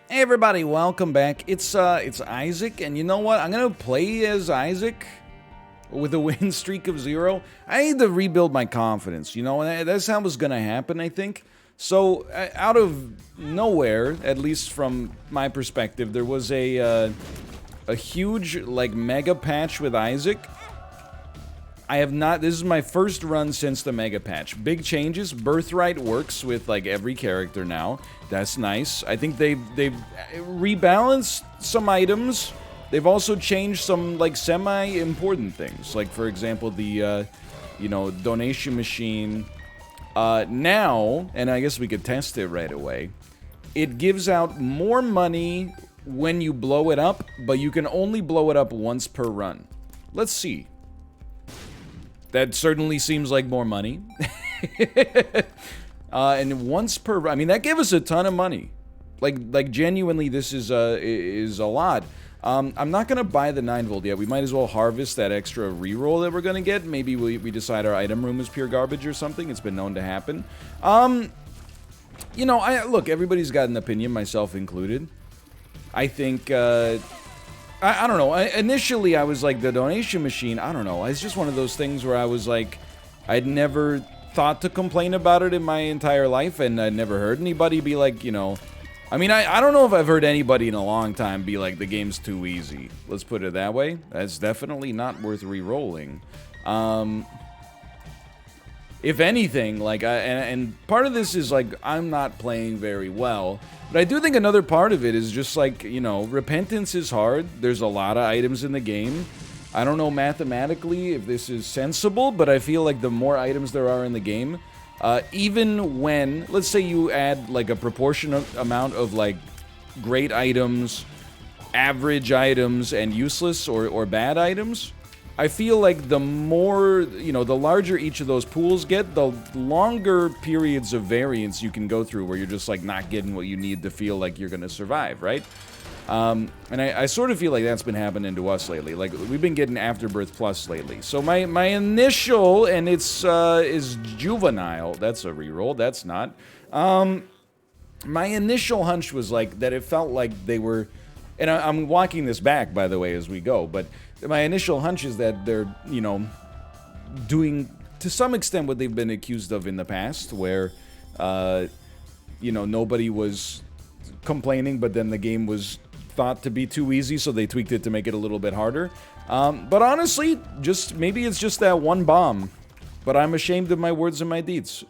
Hey everybody, welcome back. It's Isaac, and you know what? I'm gonna play as Isaac with a win streak of 0. I need to rebuild my confidence, and that's how it's gonna happen, I think. So, out of nowhere, at least from my perspective, there was a huge, like, mega patch with Isaac. I have not. This is my first run since the mega patch. Big changes. Birthright works with like every character now. That's nice. I think they've rebalanced some items. They've also changed some like semi-important things. Like for example, the donation machine. Now, and I guess we could test it right away. It gives out more money when you blow it up, but you can only blow it up once per run. Let's see. That certainly seems like more money. And once per... I mean, that gave us a ton of money. Like genuinely, this is a lot. I'm not going to buy the 9-volt yet. We might as well harvest that extra reroll that we're going to get. Maybe we decide our item room is pure garbage or something. It's been known to happen. Look, everybody's got an opinion, myself included. I think... I don't know. Initially, I was like, the donation machine, I don't know. It's just one of those things where I was like, I'd never thought to complain about it in my entire life, and I'd never heard anybody be like, I mean, I don't know if I've heard anybody in a long time be like, the game's too easy. Let's put it that way. That's definitely not worth re-rolling. If anything, like, and part of this is like, I'm not playing very well. But I do think another part of it is just like, repentance is hard. There's a lot of items in the game. I don't know mathematically if this is sensible, but I feel like the more items there are in the game, even when, let's say you add like a proportionate amount of like great items, average items, and useless or bad items, I feel like the more, the larger each of those pools get, the longer periods of variance you can go through where you're just like not getting what you need to feel like you're going to survive, right? And I sort of feel like that's been happening to us lately. Like, we've been getting Afterbirth Plus lately. So my initial, and it's is Juvenile. That's a reroll. That's not. My initial hunch was like that it felt like they were, and I'm walking this back, by the way, as we go, but my initial hunch is that they're, doing, to some extent, what they've been accused of in the past, where, nobody was complaining, but then the game was thought to be too easy, so they tweaked it to make it a little bit harder. But honestly, maybe it's just that one bomb, but I'm ashamed of my words and my deeds.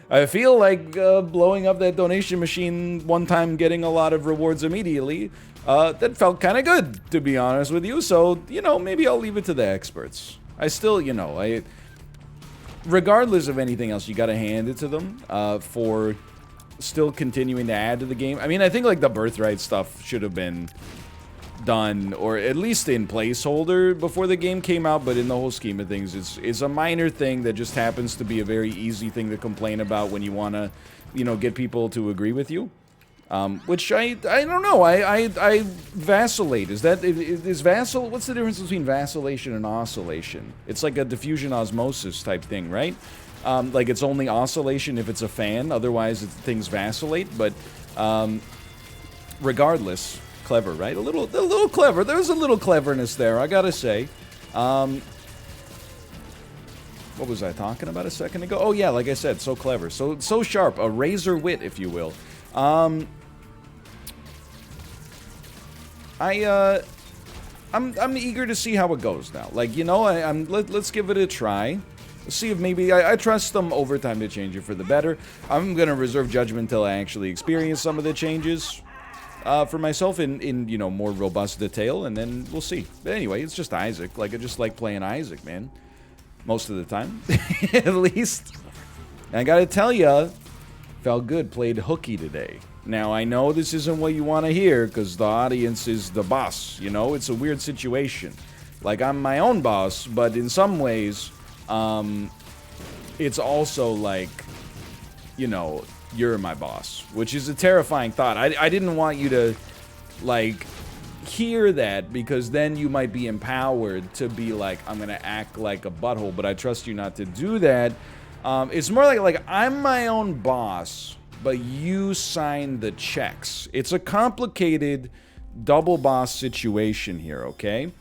I feel like blowing up that donation machine one time, getting a lot of rewards immediately, that felt kind of good, to be honest with you. So, maybe I'll leave it to the experts. I still, regardless of anything else, you gotta hand it to them for still continuing to add to the game. I mean, I think, like, the Birthright stuff should have been done, or at least in placeholder before the game came out, but in the whole scheme of things, it's a minor thing that just happens to be a very easy thing to complain about when you want to, get people to agree with you. Which I don't know. I vacillate. Is vacil? What's the difference between vacillation and oscillation? It's like a diffusion osmosis type thing, right? Like it's only oscillation if it's a fan. Otherwise, things vacillate. But regardless, clever, right? A little clever. There's a little cleverness there, I gotta say. What was I talking about a second ago? Oh yeah, like I said, so clever, so sharp, a razor wit, if you will. I'm eager to see how it goes now. Like, let's give it a try. See if maybe I trust them over time to change it for the better. I'm gonna reserve judgment until I actually experience some of the changes for myself in more robust detail, and then we'll see. But anyway, it's just Isaac. Like, I just like playing Isaac, man. Most of the time, at least. And I gotta tell ya, felt good. Played hooky today. Now, I know this isn't what you want to hear, because the audience is the boss, It's a weird situation. Like, I'm my own boss, but in some ways, it's also like, you're my boss, which is a terrifying thought. I didn't want you to, like, hear that, because then you might be empowered to be like, I'm going to act like a butthole, but I trust you not to do that. It's more like I'm my own boss, but you sign the checks. It's a complicated double boss situation here, okay?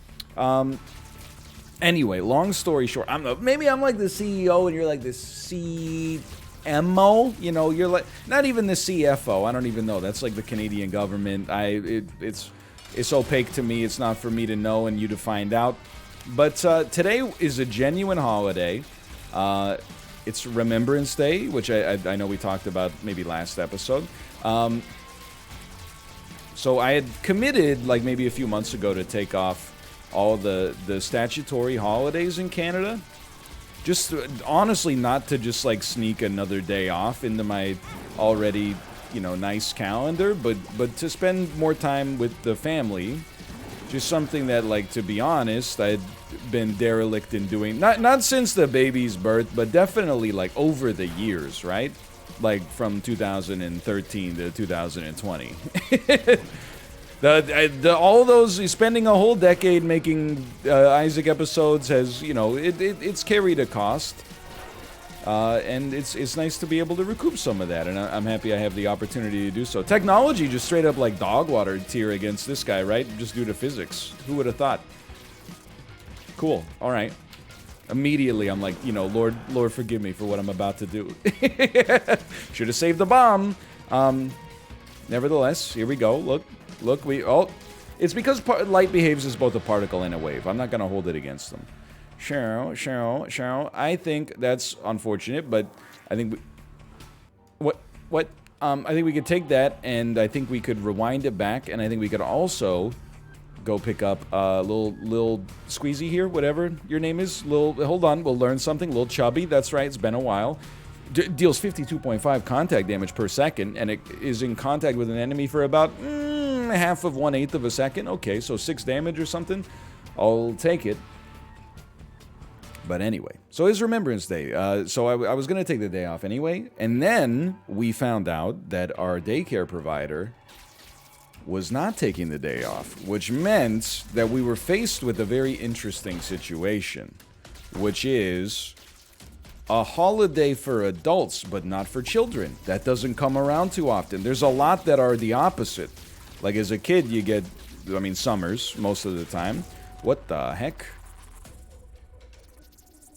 Anyway, long story short, maybe I'm like the CEO and you're like the CMO. You know, you're like not even the CFO. I don't even know. That's like the Canadian government. It's opaque to me. It's not for me to know and you to find out. But today is a genuine holiday. It's Remembrance Day, which I know we talked about maybe last episode. So I had committed like maybe a few months ago to take off all the statutory holidays in Canada. Just honestly not to just like sneak another day off into my already, you know, nice calendar, but to spend more time with the family. Just something that, like, to be honest, I'd been derelict in doing. Not since the baby's birth, but definitely like over the years, right? Like from 2013 to 2020. All those spending a whole decade making Isaac episodes has, you know, it's carried a cost, and it's nice to be able to recoup some of that, and I'm happy I have the opportunity to do so. Technology just straight up like dog water tier against this guy, right? Just due to physics. Who would have thought? Cool. All right. Immediately, I'm like, you know, Lord, forgive me for what I'm about to do. Should have saved the bomb. Nevertheless, here we go. Look, it's because light behaves as both a particle and a wave. I'm not gonna hold it against them. Sure. I think that's unfortunate, but I think I think we could take that, and I think we could rewind it back, and I think we could also go pick up a little squeezy here, whatever your name is. Hold on, we'll learn something. Little chubby, that's right. It's been a while. Deals 52.5 contact damage per second, and it is in contact with an enemy for about half of 1/8 of a second. Okay, so 6 damage or something. I'll take it. But anyway, so it's Remembrance Day. So I was going to take the day off anyway, and then we found out that our daycare provider was not taking the day off, which meant that we were faced with a very interesting situation, which is a holiday for adults, but not for children. That doesn't come around too often. There's a lot that are the opposite. Like as a kid, you get, summers most of the time. What the heck?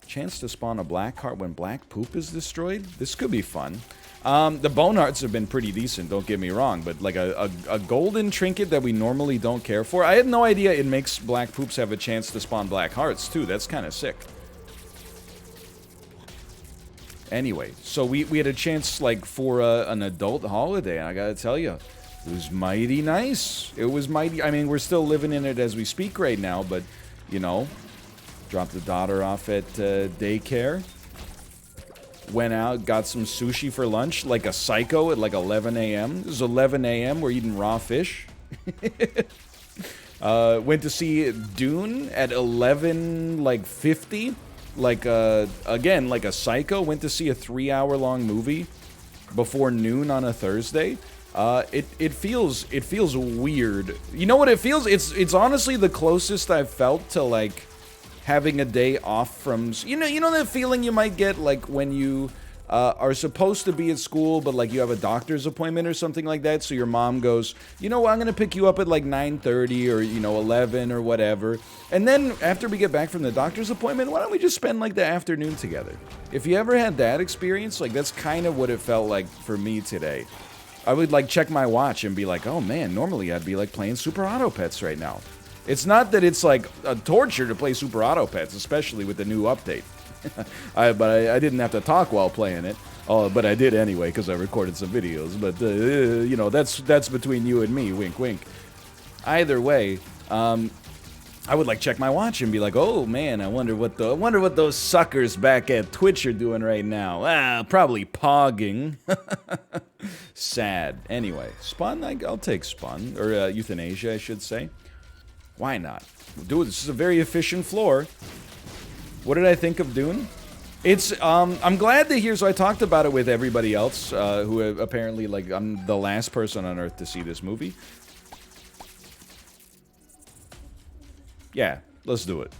Chance to spawn a black heart when black poop is destroyed? This could be fun. The bone hearts have been pretty decent, don't get me wrong, but like a golden trinket that we normally don't care for. I had no idea it makes black poops have a chance to spawn black hearts too. That's kind of sick. Anyway, so we had a chance like for an adult holiday, and I gotta tell you, it was mighty nice. It was mighty. I mean, we're still living in it as we speak right now, but you know, dropped the daughter off at daycare. Went out, got some sushi for lunch, like a psycho at like 11 a.m. It was 11 a.m. We're eating raw fish. Went to see Dune at 11:50. Again, like a psycho. Went to see a 3-hour-long movie before noon on a Thursday. It feels weird. You know what it feels? It's honestly the closest I've felt to like having a day off from, you know that feeling you might get like when you are supposed to be at school, but like you have a doctor's appointment or something like that, so your mom goes, you know, I'm gonna pick you up at like 9:30 or 11 or whatever, and then after we get back from the doctor's appointment, why don't we just spend like the afternoon together? If you ever had that experience, like that's kind of what it felt like for me today. I would like check my watch and be like, oh man, normally I'd be like playing Super Auto Pets right now. It's not that it's like a torture to play Super Auto Pets, especially with the new update. But I didn't have to talk while playing it. But I did anyway because I recorded some videos. But you know, that's between you and me. Wink, wink. Either way, I would like check my watch and be like, oh man, I wonder what those suckers back at Twitch are doing right now. Probably pogging. Sad. Anyway, Spawn. I'll take Spawn or euthanasia, I should say. Why not? Dude, this is a very efficient floor. What did I think of Dune? It's, I'm glad to hear, so I talked about it with everybody else, who apparently, like, I'm the last person on Earth to see this movie. Yeah, let's do it.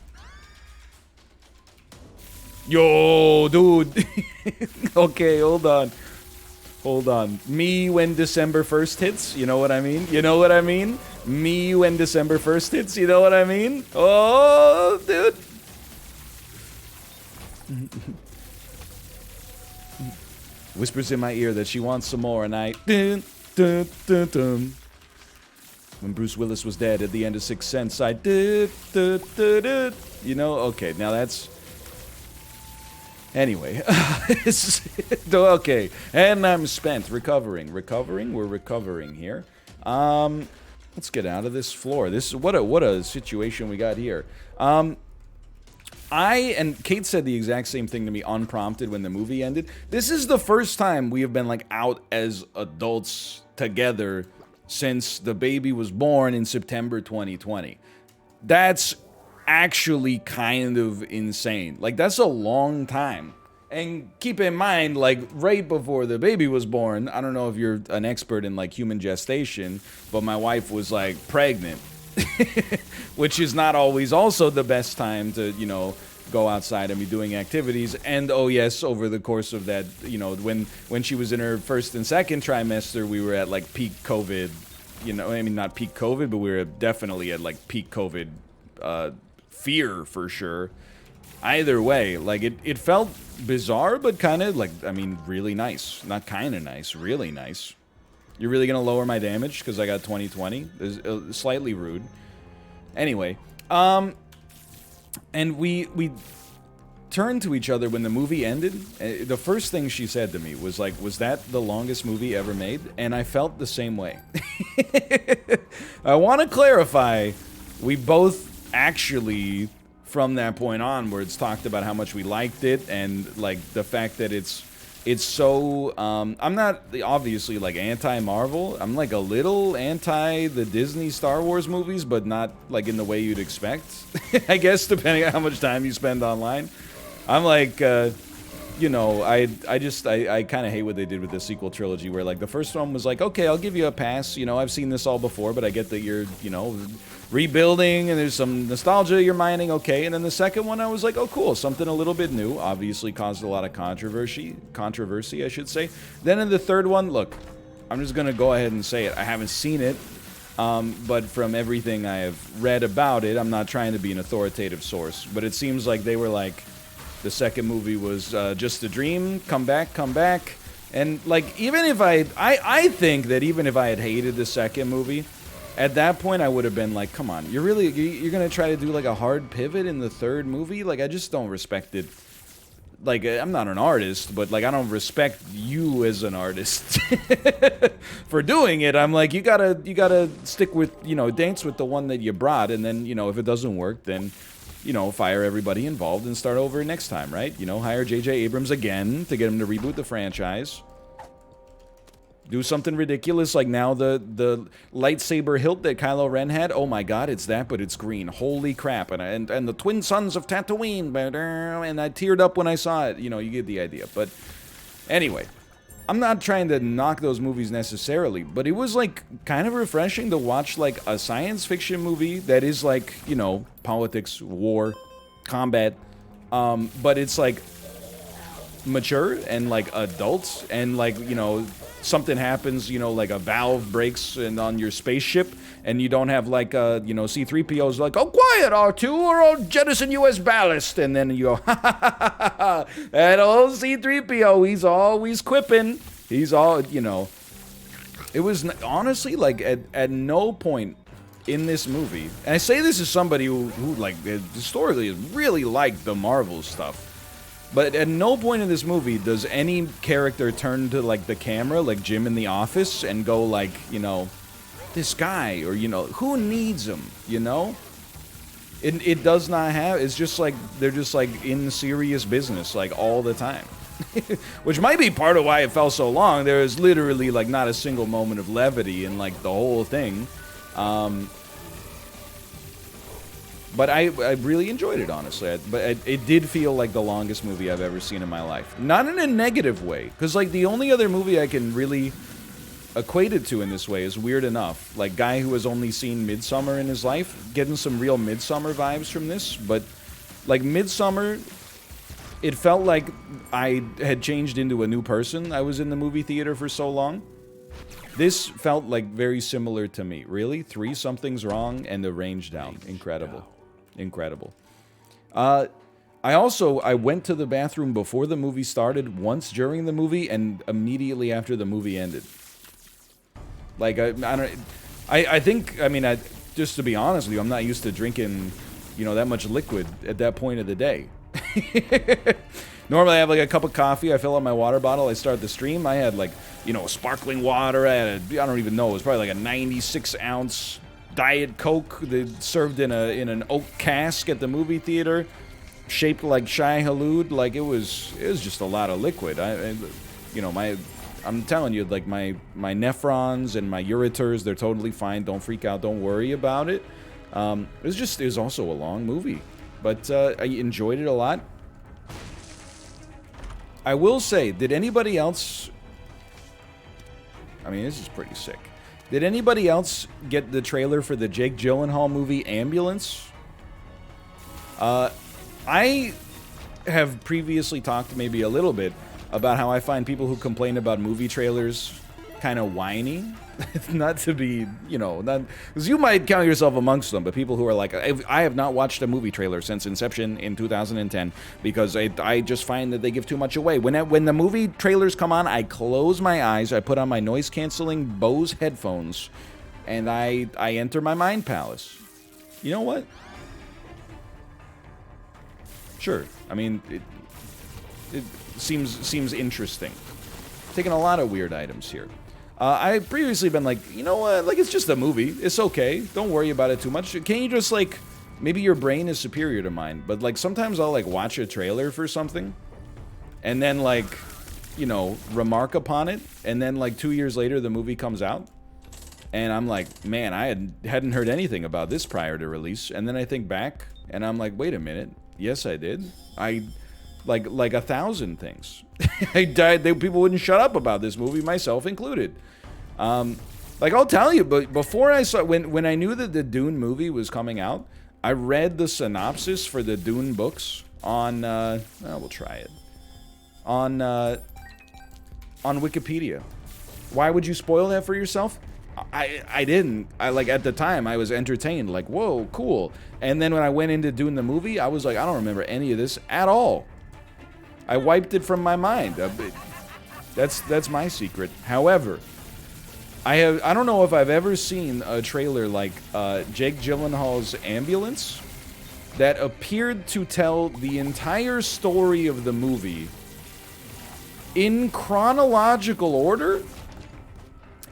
Yo, dude. Okay, hold on. Hold on. Me when December 1st hits. You know what I mean? You know what I mean? Me when December 1st hits. You know what I mean? Oh, dude. Whispers in my ear that she wants some more, and I... Dun, dun, dun, dun. When Bruce Willis was dead at the end of Sixth Sense, I... Dun, dun, dun, dun. You know? Okay, now that's... Anyway. Okay. And I'm spent. Recovering. We're recovering here. Let's get out of this floor. This is... What a situation we got here. And Kate said the exact same thing to me unprompted when the movie ended. This is the first time we have been, like, out as adults together since the baby was born in September 2020. That's actually kind of insane. Like, that's a long time. And keep in mind, like, right before the baby was born, I don't know if you're an expert in, like, human gestation, but my wife was, like, pregnant. Which is not always also the best time to, you know, go outside and be doing activities. And oh yes, over the course of that, you know, when she was in her first and second trimester, we were at like peak COVID, you know, I mean not peak COVID, but we were definitely at like peak COVID fear for sure. Either way, like it felt bizarre, but kind of like, I mean, really nice. Not kind of nice, really nice. You're really gonna lower my damage because I got 2020? It's slightly rude. Anyway, and we turned to each other when the movie ended. The first thing she said to me was like, "Was that the longest movie ever made?" And I felt the same way. I want to clarify, we both actually, from that point onwards, talked about how much we liked it and like the fact that it's so, I'm not obviously like anti-Marvel. I'm like a little anti the Disney Star Wars movies, but not like in the way you'd expect. I guess depending on how much time you spend online. I'm like, you know, I kind of hate what they did with the sequel trilogy where like the first one was like, okay, I'll give you a pass. You know, I've seen this all before, but I get that you're, you know, rebuilding and there's some nostalgia you're mining, okay. And then the second one I was like, oh cool, something a little bit new. Obviously caused a lot of controversy I should say. Then in the third one, look, I'm just gonna go ahead and say it, I haven't seen it, but from everything I have read about it, I'm not trying to be an authoritative source, but it seems like they were like, the second movie was just a dream, come back, and like even if I think that even if I had hated the second movie, at that point I would have been like, come on, you're gonna try to do like a hard pivot in the third movie? Like I just don't respect it. Like I'm not an artist, but like I don't respect you as an artist for doing it. I'm like, you gotta stick with, you know, dance with the one that you brought, and then, you know, if it doesn't work, then, you know, fire everybody involved and start over next time, right? You know, hire J.J. Abrams again to get him to reboot the franchise. Do something ridiculous like now the lightsaber hilt that Kylo Ren had. Oh my god, it's that, but it's green. Holy crap. And the twin sons of Tatooine. And I teared up when I saw it. You know, you get the idea. But anyway, I'm not trying to knock those movies necessarily, but it was like kind of refreshing to watch like a science fiction movie that is like, you know, politics, war, combat, but it's like mature and like adults, and like, you know, something happens, you know, like a valve breaks on your spaceship, and you don't have like you know, C-3PO's like, oh quiet R2 or I'll jettison US ballast, and then you go, ha ha ha ha ha, that old C-3PO, he's always quipping, he's all, you know. It was honestly like at no point in this movie, and I say this as somebody who like historically has really liked the Marvel stuff, but at no point in this movie does any character turn to like the camera, like Jim in The Office, and go like, you know, this guy, or, you know, who needs him, you know? It does not have, it's just like, they're just like in serious business like all the time. Which might be part of why it felt so long. There is literally like not a single moment of levity in like the whole thing. But I really enjoyed it, honestly. But it did feel like the longest movie I've ever seen in my life. Not in a negative way, because like the only other movie I can really equate it to in this way is Weird Enough. Like, guy who has only seen Midsummer in his life, getting some real Midsummer vibes from this. But like Midsummer, it felt like I had changed into a new person. I was in the movie theater for so long. This felt like very similar to me. Really? 3 something's wrong and the range down. Incredible. Incredible. I went to the bathroom before the movie started, once during the movie, and immediately after the movie ended. Like, I think, I mean, just to be honest with you, I'm not used to drinking, you know, that much liquid at that point of the day. Normally I have like a cup of coffee, I fill up my water bottle, I start the stream. I had like, you know, sparkling water, I had I don't even know, it was probably like a 96-ounce Diet Coke that served in an oak cask at the movie theater, shaped like Shai Hulud. Like it was just a lot of liquid. I'm telling you, like my nephrons and my ureters, they're totally fine. Don't freak out, don't worry about it. It was also a long movie, but I enjoyed it a lot. I will say, did anybody else... I mean, this is pretty sick. Did anybody else get the trailer for the Jake Gyllenhaal movie Ambulance? I have previously talked maybe a little bit about how I find people who complain about movie trailers kind of whiny. Not to be, you know, because you might count yourself amongst them, but people who are like, I have not watched a movie trailer since Inception in 2010 because I just find that they give too much away. When the movie trailers come on, I close my eyes, I put on my noise-canceling Bose headphones, and I enter my mind palace. You know what? Sure. I mean, it seems interesting. Taking a lot of weird items here. I've previously been like, you know what, like, it's just a movie. It's okay. Don't worry about it too much. Can't you just, like, maybe your brain is superior to mine, but, like, sometimes I'll, like, watch a trailer for something, and then, like, you know, remark upon it, and then, like, 2 years later, the movie comes out, and I'm like, man, I hadn't heard anything about this prior to release, and then I think back, and I'm like, wait a minute. Yes, I did. Like 1,000 things. People wouldn't shut up about this movie, myself included. Like, I'll tell you, but before I saw, when I knew that the Dune movie was coming out, I read the synopsis for the Dune books on, we'll try it, on Wikipedia. Why would you spoil that for yourself? I didn't. Like, at the time, I was entertained, like, whoa, cool. And then when I went into Dune the movie, I was like, I don't remember any of this at all. I wiped it from my mind. That's my secret. However, I don't know if I've ever seen a trailer like Jake Gyllenhaal's Ambulance that appeared to tell the entire story of the movie in chronological order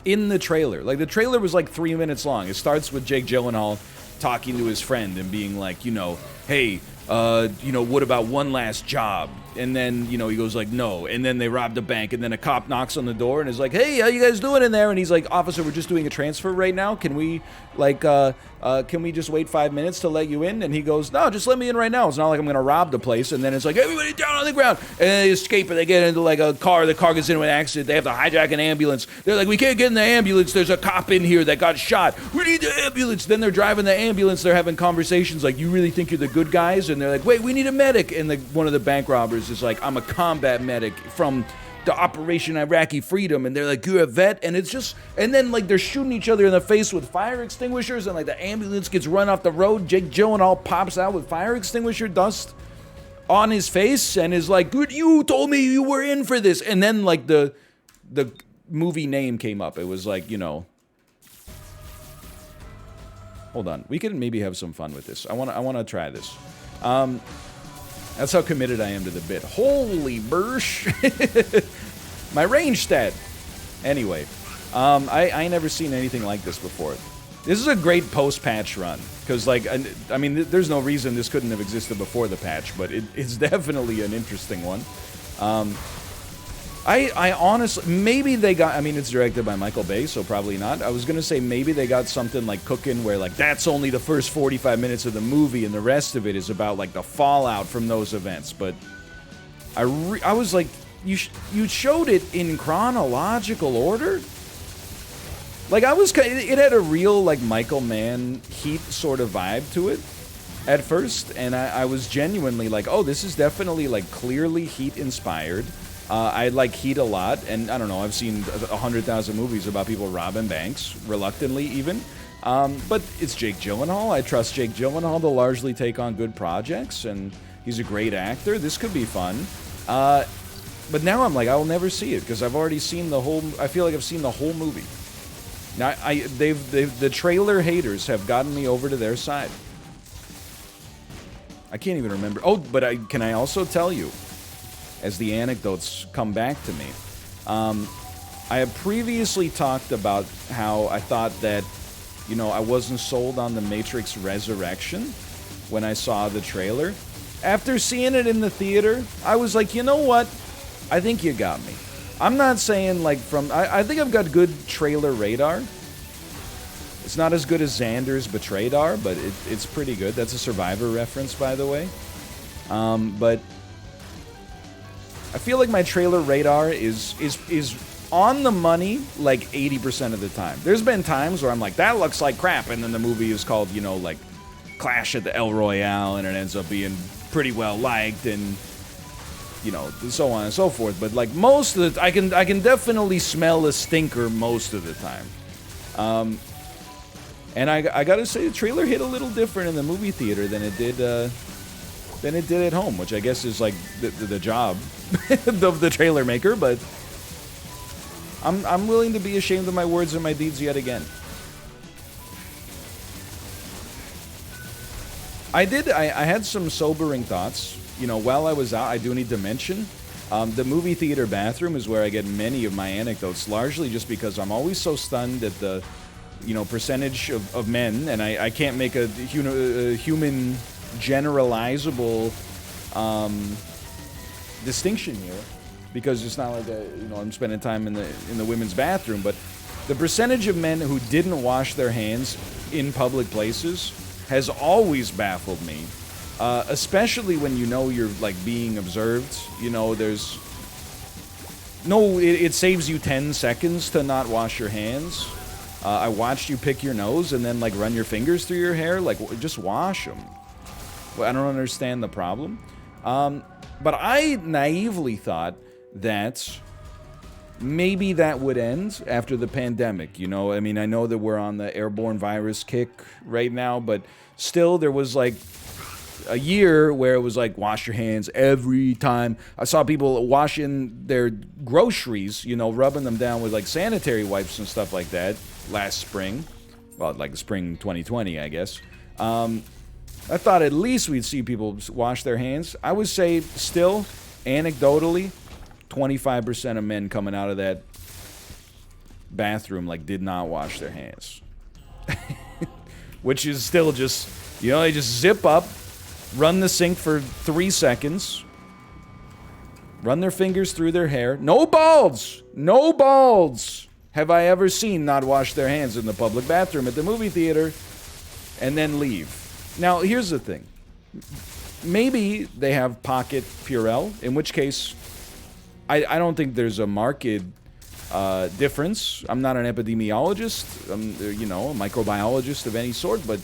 in the trailer. Like, the trailer was like 3 minutes long. It starts with Jake Gyllenhaal talking to his friend and being like, you know, hey, you know, what about one last job? And then, you know, he goes like, no. And then they robbed a bank, and then a cop knocks on the door and is like, hey, how you guys doing in there? And he's like, officer, we're just doing a transfer right now. Can we, like, can we just wait 5 minutes to let you in? And he goes, no, just let me in right now. It's not like I'm going to rob the place. And then it's like, everybody down on the ground. And they escape, and they get into, like, a car. The car gets into an accident. They have to hijack an ambulance. They're like, we can't get in the ambulance. There's a cop in here that got shot. We need the ambulance. Then they're driving the ambulance. They're having conversations like, you really think you're the good guys? And they're like, wait, we need a medic. And one of the bank robbers is like, I'm a combat medic from the Operation Iraqi Freedom. And they're like, you're a vet? And it's just, and then, like, they're shooting each other in the face with fire extinguishers, and, like, the ambulance gets run off the road. Jake Gyllenhaal pops out with fire extinguisher dust on his face and is like, good, you told me you were in for this. And then, like, the movie name came up. It was like, you know, hold on, we could maybe have some fun with this. I want to try this. That's how committed I am to the bit. Holy bursh. My range stat. Anyway, I never seen anything like this before. This is a great post-patch run, because, like, I mean, there's no reason this couldn't have existed before the patch, but it's definitely an interesting one. I honestly, maybe they got, I mean, it's directed by Michael Bay, so probably not. I was going to say maybe they got something, like, cooking where, like, that's only the first 45 minutes of the movie, and the rest of it is about, like, the fallout from those events, but I was like, you showed it in chronological order? Like, it had a real, like, Michael Mann Heat sort of vibe to it. at first, and I was genuinely like, oh, this is definitely like clearly Heat inspired. I like Heat a lot, and I don't know, I've seen 100,000 movies about people robbing banks, reluctantly even. But it's Jake Gyllenhaal. I trust Jake Gyllenhaal to largely take on good projects, and he's a great actor. This could be fun. But now I'm like, I will never see it because I've already seen the whole. I feel like I've seen the whole movie. Now the trailer haters have gotten me over to their side. I can't even remember. Oh, but can I also tell you, as the anecdotes come back to me, I have previously talked about how I thought that, you know, I wasn't sold on the Matrix Resurrection when I saw the trailer. After seeing it in the theater, I was like, you know what? I think you got me. I'm not saying like I think I've got good trailer radar. It's not as good as Xander's Betraydar, but it's pretty good. That's a Survivor reference, by the way. But I feel like my trailer radar is on the money like 80% of the time. There's been times where I'm like, that looks like crap, and then the movie is called, you know, like Clash at the El Royale, and it ends up being pretty well liked, and you know, so on and so forth. But like most of the, I can definitely smell a stinker most of the time. And I gotta say, the trailer hit a little different in the movie theater than it did at home, which I guess is like the job of the trailer maker. But I'm willing to be ashamed of my words and my deeds yet again. I had some sobering thoughts. You know, while I was out, I do need to mention, the movie theater bathroom is where I get many of my anecdotes, largely just because I'm always so stunned at the, you know, percentage of men, and I can't make a human generalizable distinction here, because it's not like you know, I'm spending time in the women's bathroom, but the percentage of men who didn't wash their hands in public places has always baffled me. Especially when you know you're like being observed. You know, there's no, it saves you 10 seconds to not wash your hands. I watched you pick your nose and then like run your fingers through your hair. Like, just wash them. Well, I don't understand the problem. But I naively thought that maybe that would end after the pandemic. You know, I mean, I know that we're on the airborne virus kick right now, but still there was like a year where it was like, wash your hands every time. I saw people washing their groceries, you know, rubbing them down with like sanitary wipes and stuff like that last spring. Well, like spring 2020, I guess. I thought at least we'd see people wash their hands. I would say still, anecdotally, 25% of men coming out of that bathroom like did not wash their hands. Which is still just, you know, they just zip up, run the sink for 3 seconds, run their fingers through their hair. No balds! No balds have I ever seen not wash their hands in the public bathroom at the movie theater and then leave. Now, here's the thing. Maybe they have pocket Purell, in which case I don't think there's a marked difference. I'm not an epidemiologist. I'm, you know, a microbiologist of any sort, but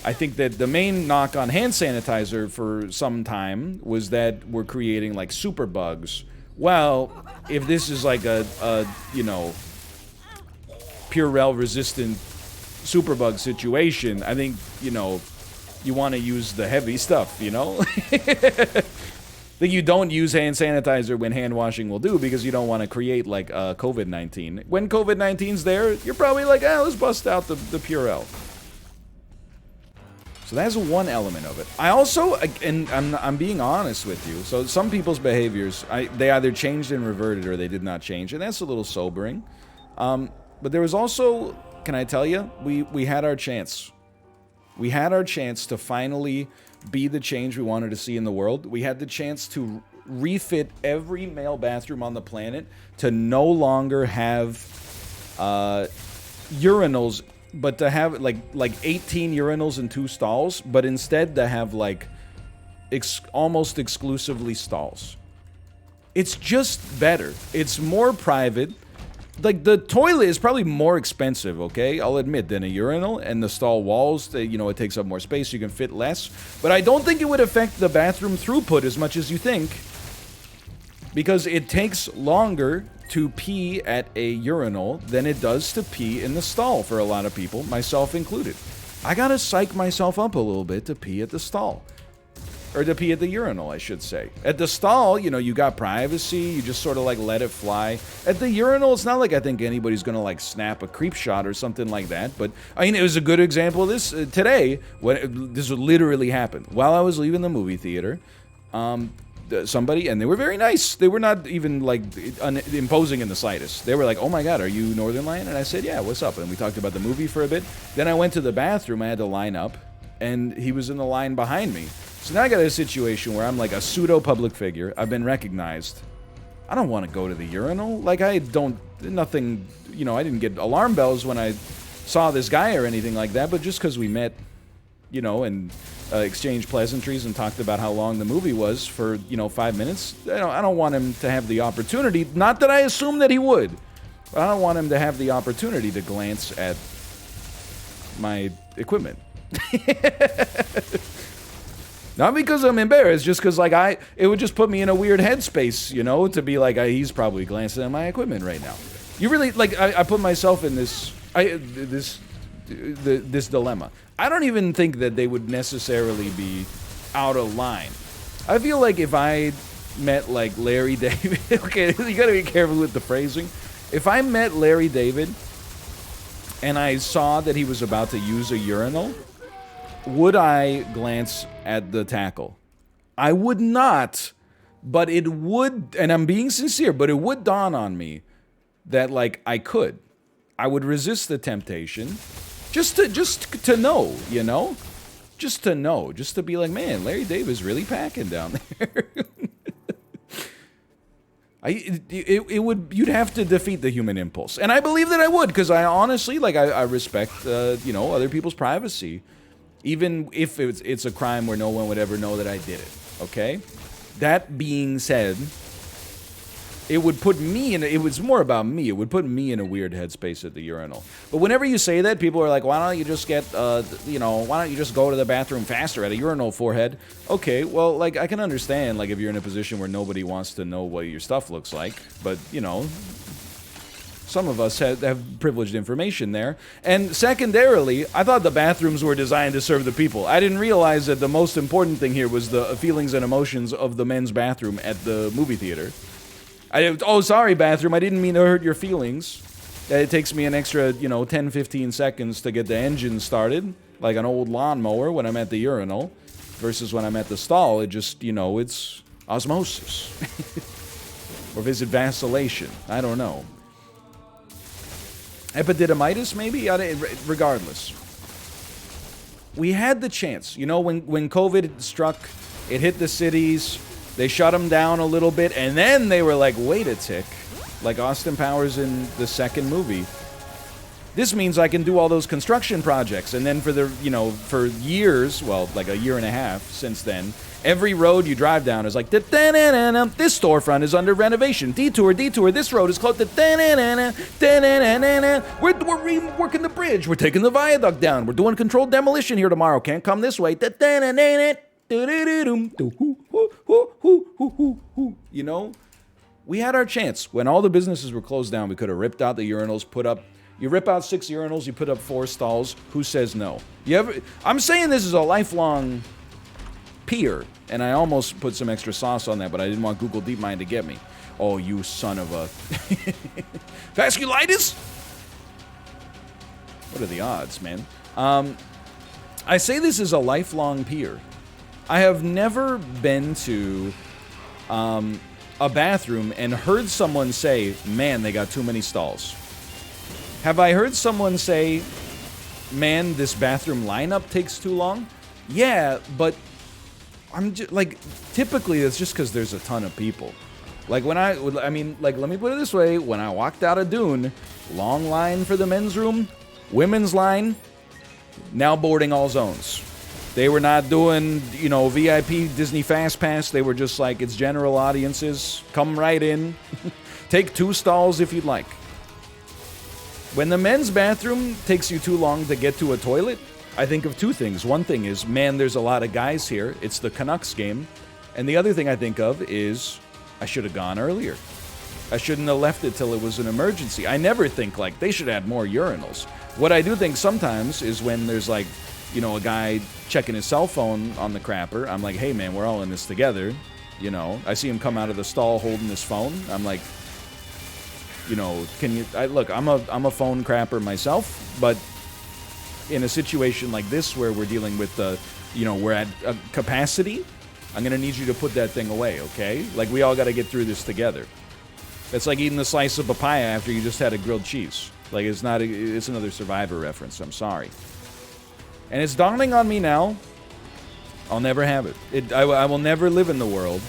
I think that the main knock on hand sanitizer for some time was that we're creating like super bugs. Well, if this is like a you know, Purell resistant superbug situation, I think, you know, you want to use the heavy stuff, you know? That you don't use hand sanitizer when hand washing will do, because you don't want to create like COVID-19. When COVID-19's there, you're probably like, let's bust out the Purell. So that's one element of it. I also, and I'm being honest with you, so some people's behaviors, they either changed and reverted or they did not change, and that's a little sobering. But there was also, can I tell you, we had our chance. We had our chance to finally be the change we wanted to see in the world. We had the chance to refit every male bathroom on the planet to no longer have urinals, but to have like 18 urinals and 2 stalls, but instead to have like almost exclusively stalls. It's just better. It's more private. like the toilet is probably more expensive, okay? I'll admit, than a urinal, and the stall walls, you know, it takes up more space, you can fit less. But I don't think it would affect the bathroom throughput as much as you think, because it takes longer to pee at a urinal than it does to pee in the stall for a lot of people, myself included. I gotta psych myself up a little bit to pee at the stall. Or to pee at the urinal, I should say. At the stall, you know, you got privacy, you just sort of like let it fly. At the urinal, it's not like I think anybody's gonna like snap a creep shot or something like that, but I mean, it was a good example of this today, when this literally happened. While I was leaving the movie theater, somebody, and they were very nice, they were not even like imposing in the slightest. They were like, oh my god, are you Northern Lion? And I said, yeah, what's up? And we talked about the movie for a bit. Then I went to the bathroom, I had to line up, and he was in the line behind me. So now I got a situation where I'm like a pseudo-public figure. I've been recognized. I don't want to go to the urinal. Like, I don't, nothing, you know, I didn't get alarm bells when I saw this guy or anything like that, but just because we met, you know, and exchanged pleasantries and talked about how long the movie was for, you know, 5 minutes, I don't want him to have the opportunity, not that I assume that he would, but I don't want him to have the opportunity to glance at my equipment. Not because I'm embarrassed, just because like it would just put me in a weird headspace, you know, to be like, he's probably glancing at my equipment right now. You really like I put myself in this dilemma. I don't even think that they would necessarily be out of line. I feel like if I met like Larry David, okay, you gotta be careful with the phrasing. If I met Larry David and I saw that he was about to use a urinal, would I glance at the tackle? I would not, but it would, and I'm being sincere, but it would dawn on me that like I would resist the temptation just to know, you know? Just to know, just to be like, man, Larry Davis really packing down there. You'd have to defeat the human impulse. And I believe that I would, because I honestly, like, I respect, you know, other people's privacy. Even if it's a crime where no one would ever know that I did it, okay? That being said, it would put me in, it was more about me, it would put me in a weird headspace at the urinal. But whenever you say that, people are like, why don't you just get, you know, why don't you just go to the bathroom faster at a urinal, forehead? Okay, well, like, I can understand, like, if you're in a position where nobody wants to know what your stuff looks like, but, you know, some of us have privileged information there. And secondarily, I thought the bathrooms were designed to serve the people. I didn't realize that the most important thing here was the feelings and emotions of the men's bathroom at the movie theater. Oh, sorry, bathroom, I didn't mean to hurt your feelings. It takes me an extra, you know, 10, 15 seconds to get the engine started, like an old lawnmower when I'm at the urinal, versus when I'm at the stall. It just, you know, it's osmosis. Or is it vacillation? I don't know. Epididymitis, maybe? Regardless. We had the chance. You know, when COVID struck, it hit the cities, they shut them down a little bit, and then they were like, wait a tick. Like Austin Powers in the second movie. This means I can do all those construction projects. And then for the, you know, for years, well, like a year and a half since then, every road you drive down is like, this storefront is under renovation. Detour, this road is closed. We're reworking the bridge. We're taking the viaduct down. We're doing controlled demolition here tomorrow. Can't come this way. You know, we had our chance. When all the businesses were closed down, we could have ripped out the urinals, put up, you rip out 6 urinals, you put up 4 stalls. Who says no? I'm saying this is a lifelong peer, and I almost put some extra sauce on that, but I didn't want Google DeepMind to get me. Oh, you son of a... Vasculitis? What are the odds, man? I say this is a lifelong peer. I have never been to a bathroom and heard someone say, man, they got too many stalls. Have I heard someone say, man, this bathroom lineup takes too long? Yeah, but I'm just, like, typically it's just because there's a ton of people. Like, I mean, let me put it this way. When I walked out of Dune, long line for the men's room, women's line, now boarding all zones. They were not doing, you know, VIP Disney Fast Pass. They were just like, it's general audiences. Come right in. Take 2 stalls if you'd like. When the men's bathroom takes you too long to get to a toilet, I think of two things. One thing is, man, there's a lot of guys here. It's the Canucks game. And the other thing I think of is, I should have gone earlier. I shouldn't have left it till it was an emergency. I never think, like, they should add more urinals. What I do think sometimes is when there's, like, you know, a guy checking his cell phone on the crapper, I'm like, hey, man, we're all in this together. You know, I see him come out of the stall holding his phone. I'm like, you know, can you... look, I'm a phone crapper myself, but in a situation like this where we're dealing with, you know, we're at a capacity, I'm going to need you to put that thing away, okay? Like, we all got to get through this together. It's like eating a slice of papaya after you just had a grilled cheese. Like, it's not... it's another Survivor reference. I'm sorry. And it's dawning on me now, I'll never have it. I will never live in the world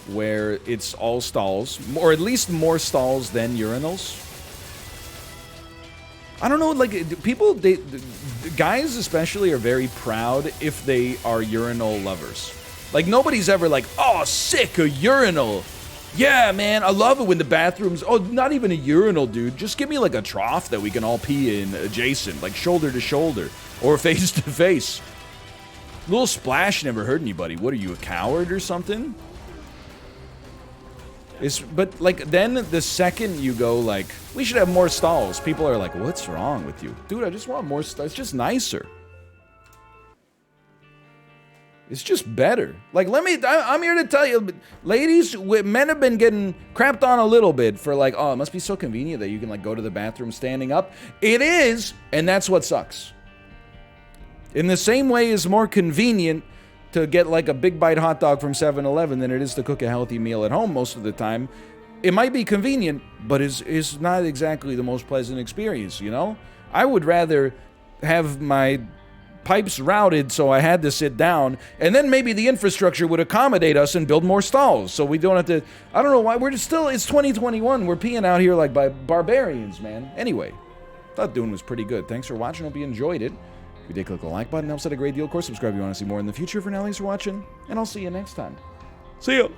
where it's all stalls, or at least more stalls than urinals. I don't know, like, people, guys especially are very proud if they are urinal lovers. Like, nobody's ever like, oh, sick, a urinal. Yeah, man, I love it when the bathrooms, oh, not even a urinal, dude. Just give me, like, a trough that we can all pee in adjacent, like shoulder to shoulder, or face to face. A little splash never hurt anybody. What, are you, a coward or something? But, like, then the second you go, like, we should have more stalls, people are like, what's wrong with you? Dude, I just want more stalls. It's just nicer. It's just better. Like, I'm here to tell you, ladies, men have been getting crapped on a little bit for, like, oh, it must be so convenient that you can, like, go to the bathroom standing up. It is, and that's what sucks. In the same way, it's more convenient to get, like, a big bite hot dog from 7-Eleven than it is to cook a healthy meal at home most of the time. It might be convenient, but it's not exactly the most pleasant experience, you know? I would rather have my pipes routed so I had to sit down, and then maybe the infrastructure would accommodate us and build more stalls so we don't have to... I don't know why, it's 2021, we're peeing out here like by barbarians, man. Anyway, thought Dune was pretty good. Thanks for watching, hope you enjoyed it. If you did, click the like button, helps out a great deal. Of course, subscribe if you want to see more in the future. For now, thanks for watching, and I'll see you next time. See ya!